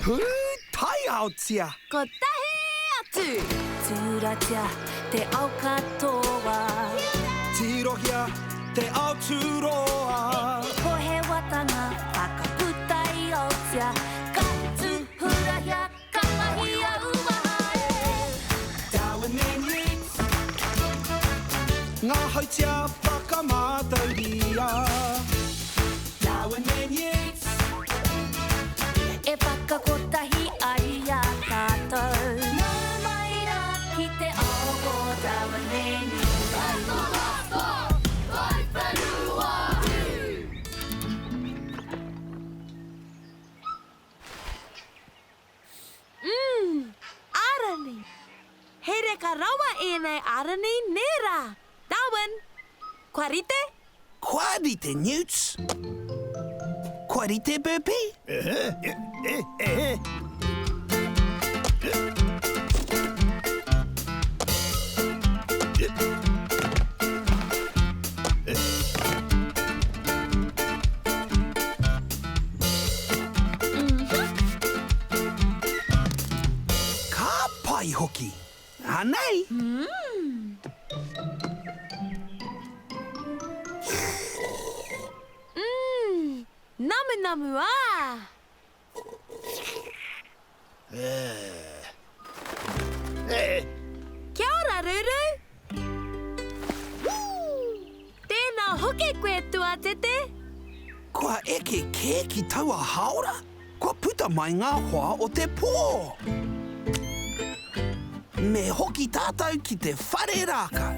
Pū tai ao tia. Ko tahi atu. Tūratia te ao katoa. Tirohia te ao tūroa. Ko he watanga whakaputai o tia. Ka tūhurahia ka mahi a uahae. Darwin and Newts. Ngā hautia whakamātauria. Darwin and Newts. E whakakotahi ai a tātou. Nā mai rā ki te ao o Darwin and Newts. Ārani. He reka rawa e nei ārani nera. Darwin, kwarite? Kwarite, Newts. Kwarite, Burpee. Ka pai hoki. Anei. Namu namu a. Kia ora, Ruru. Tēnā hoki koe tua tete. Kua eke kē ki taua haora. Kua puta mai ngā hoa o te pō. Me hoki tātou ki te whare rāka.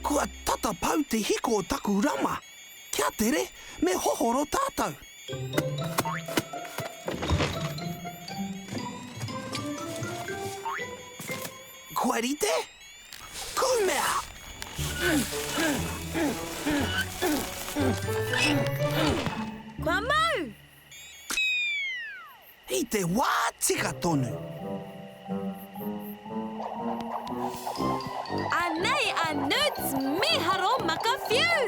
Kua tata pau te hiko o taku rama. Kia tere, me hohoro tātou. Kwarite? Kumea! Kua mau. I te wā tika tonu. Anei a Newts miharo maka whiu.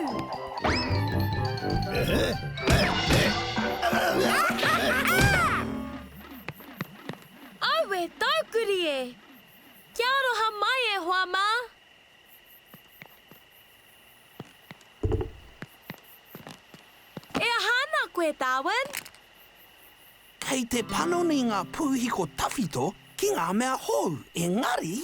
Aue taukuri e. Kia roha mai e hoa mā. E hana koe, Darwin. Kei te panoni ngā pūhiko tawhito ki ngā mea hou, engari.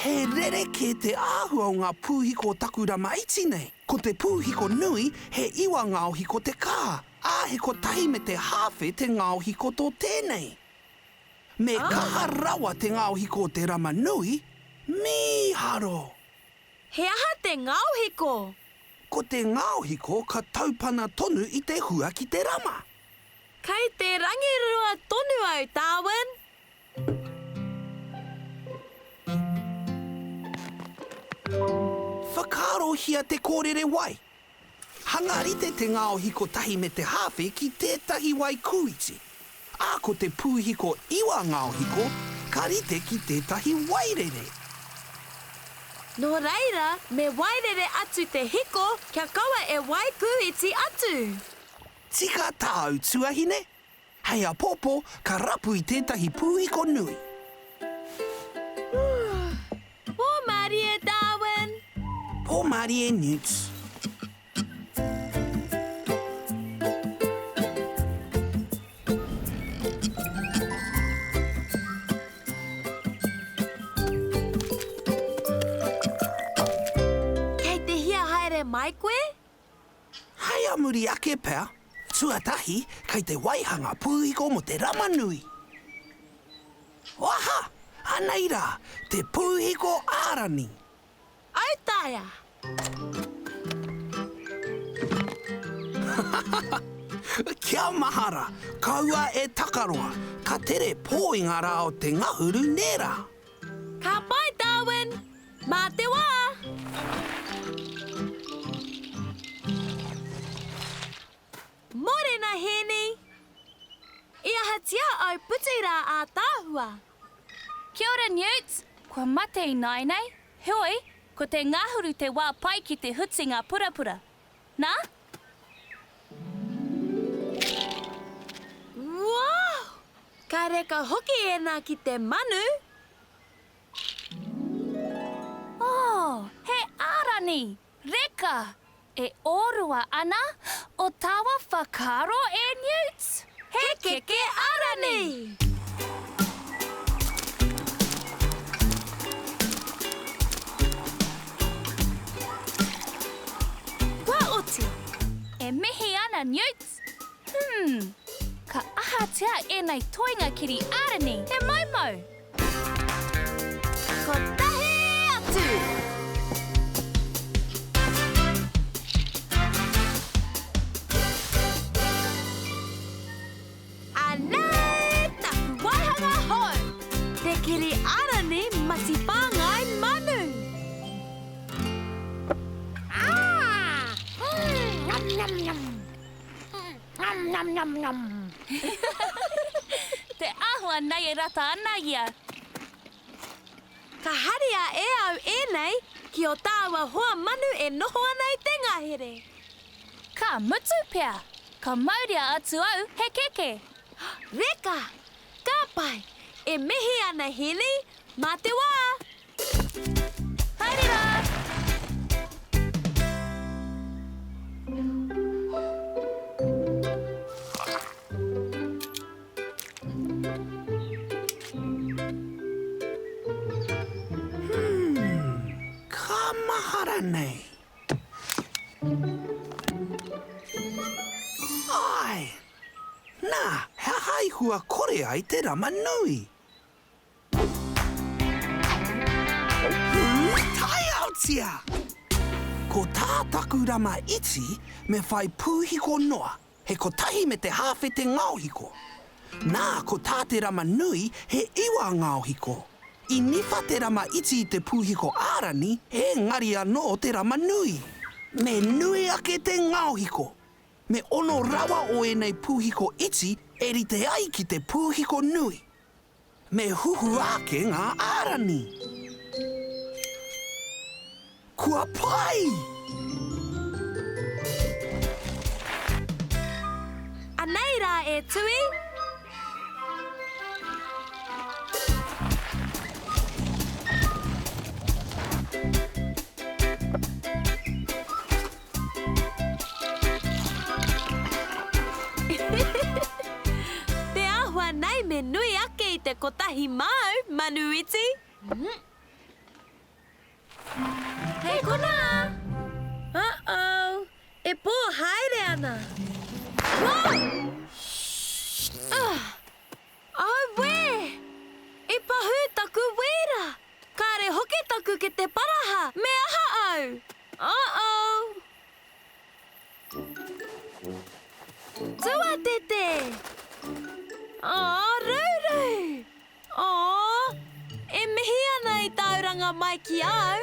He rere ke te āhua o ngā pūhiko takurama iti nei. Ko te pūhiko nui, he iwa ngāohiko te kā. Ā he ko tahi me te hawhe te ngāohiko tō tēnei. Me kaha rawa te ngāohiko o te rama nui, miharo. He aha te ngāohiko. Ko te ngāohiko ka taupana tonu i te hua ki te rama. Kei te rangirua tonu au, Darwin. Whakaarohia te kōrere wai. Hangarite te ngāohiko tahi me te hawhe ki tētahi wai kuiti. Ā ko te pūhiko iwa ngāohiko, ka rite ki tētahi wairere. Nō reira, me wairere atu te hiko, kia kaua e wai kuiti atu. Tika tāu tuahine. Hei a pōpō, ka rapu i tētahi pūhiko nui. Pō mari e, Darwin. Pō mari e, Newts. Kei te hia haere mai koe? Hai a muri ake pēr. Tuatahi, kei te waihanga pūhiko mo te rama nui. Waha! Anei rā, te Hiko-Ārani. Au taia. Kia mahara, kaua e takaroa. Ka tere pōingara o te ngahuru nera. Ka pai, Darwin. Mā te wā. Morena, Henny. Ia hatia au puti rā a tāhua. Kia ora, Newts. Kua mate I nai nei. Heoi, ko te ngāhuru te wā pai ki te hutinga purapura. Nā? Wow! Ka reka hoki ēnā ki te manu. Oh, he ārani. Reka. E orua ana o tawa whakaro e Newts. He keke ārani! Kua oti. E mihi ana, Newts. Ka ahatia e nei toinga kiri ārani. He maumau. Ko tahi atu. Anei taku waihanga hoi. Te kiri ārani masi pāngai manu. Nom, nom, nom. Nom, nom, nom. Te āhua nei e rata ana ia. Ka haria e au e nei ki o tāua hoa manu e noho ana I te ngahere. Ka mutu pea. Ka mauria atu au he keke. Reka! Ka pai! E mihi ana hini, mā te wā! Haere rā. Ka mahara nei. Ai! Nā, he haihua kore ai te rama nui. Tai autia! Ko tā taku rama iti me whai pūhiko noa, he kotahi me te hāwhete ngauhiko. Nā, ko tā te rama nui he iwa ngauhiko. I niwha te rama iti I te pūhiko ārani, he ngari anō te rama nui. Me nui ake te ngauhiko. Me ono rawa o enei pūhiko iti e rite ai ki te pūhiko nui. Me huhu ake ngā ārani. Kua pai! Anei rā e tui. Te āhua nei me nui ake I te kotahi mau, manuiti. Hei kona! Uh-oh! E pō haere ana. Au we! E pahu taku wera! Kāre hoki taku ke te paraha, me aha au! Uh-oh! Tua tete! Oh, ruru! Oh, e mihi ana I tauranga mai ki au.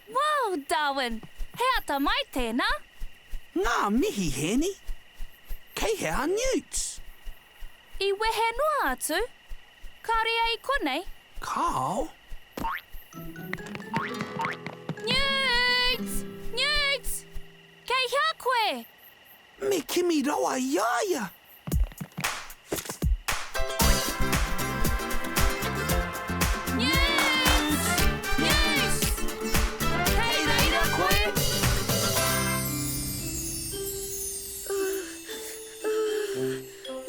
Wow, Darwin. He ata mai tēnā. Ngā mihi heni. Kei hea Newts. I wehe noa atu. Kāre ai konei. Kao. Newts! Newts! Kei hea koe. Me kimi rawa iaia. Newts! Newts! Hei reira koe.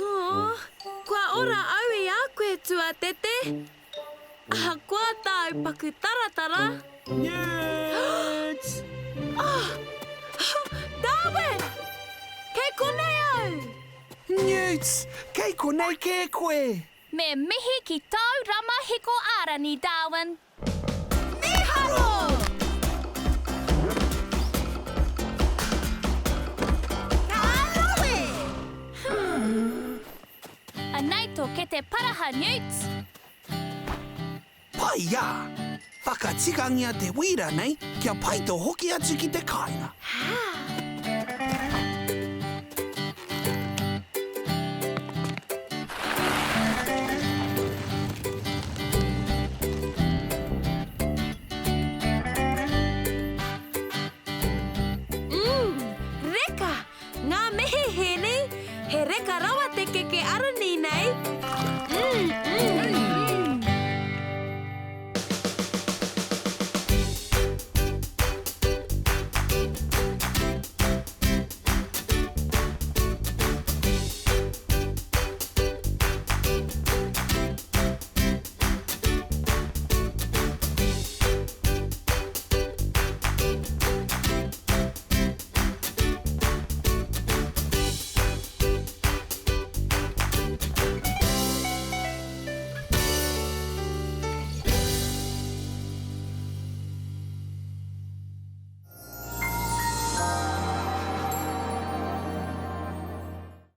Oh, kua ora au I a koe tua tete. Kua tau paku taratara. Newts! Darwin! Kei konei au! Newts! Kei konei ke koe. Me mihi ki tau rama Hiko-Ārani, Darwin. Miharo! Kālawe! Anei tō ke te paraha, Newts. Pai ia. Whakatikangia te wira nei, kia pai tō hoki atu ki te kāinga. He reka rawa te Hiko-Ārani nei.